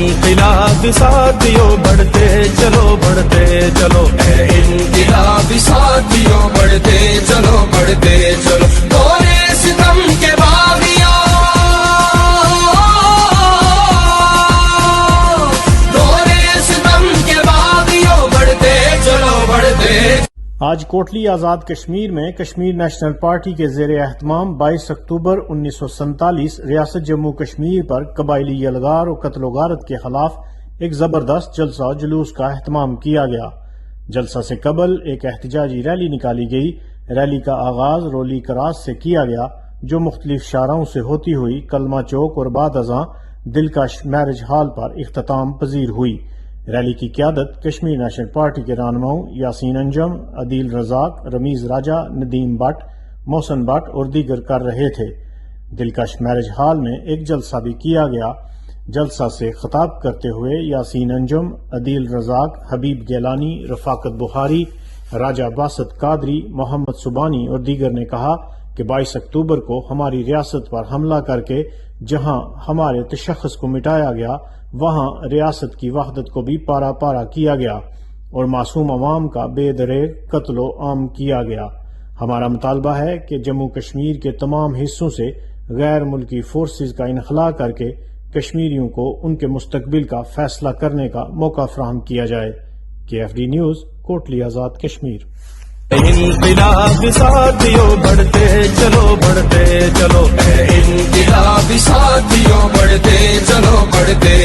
انقلاب ساتھیوں بڑھتے چلو بڑھتے چلو، اے انقلاب ساتھیوں بڑھتے چلو بڑھتے چلو، دورے ستم کے باغیوں دورے ستم کے باغیوں بڑھتے چلو بڑھتے۔ آج کوٹلی آزاد کشمیر میں کشمیر نیشنل پارٹی کے زیر اہتمام 22 اکتوبر 1947 ریاست جموں کشمیر پر قبائلی یلغار و قتل و غارت کے خلاف ایک زبردست جلسہ جلوس کا اہتمام کیا گیا۔ جلسہ سے قبل ایک احتجاجی ریلی نکالی گئی۔ ریلی کا آغاز رولی کراس سے کیا گیا جو مختلف شاہراہوں سے ہوتی ہوئی کلمہ چوک اور بعد ازاں دلکش میرج ہال پر اختتام پذیر ہوئی۔ ریلی کی قیادت کشمیر نیشنل پارٹی کے رہنماؤں یاسین انجم، عدیل رزاق، رمیز راجہ، ندیم بٹ، محسن بٹ اور دیگر کر رہے تھے۔ دلکش میرج ہال میں ایک جلسہ بھی کیا گیا۔ جلسہ سے خطاب کرتے ہوئے یاسین انجم، عدیل رزاق، حبیب گیلانی، رفاقت بخاری، راجہ باسط قادری، محمد سبانی اور دیگر نے کہا کہ 22 اکتوبر کو ہماری ریاست پر حملہ کر کے جہاں ہمارے تشخص کو مٹایا گیا وہاں ریاست کی وحدت کو بھی پارا پارا کیا گیا اور معصوم عوام کا بے دریغ قتل و عام کیا گیا۔ ہمارا مطالبہ ہے کہ جموں کشمیر کے تمام حصوں سے غیر ملکی فورسز کا انخلا کر کے کشمیریوں کو ان کے مستقبل کا فیصلہ کرنے کا موقع فراہم کیا جائے۔ KFD news, Kotli Azad Kashmir. انقلاب ساتھیوں بڑھتے چلو بڑھتے چلو، اے انقلاب ساتھیوں بڑھتے چلو بڑھتے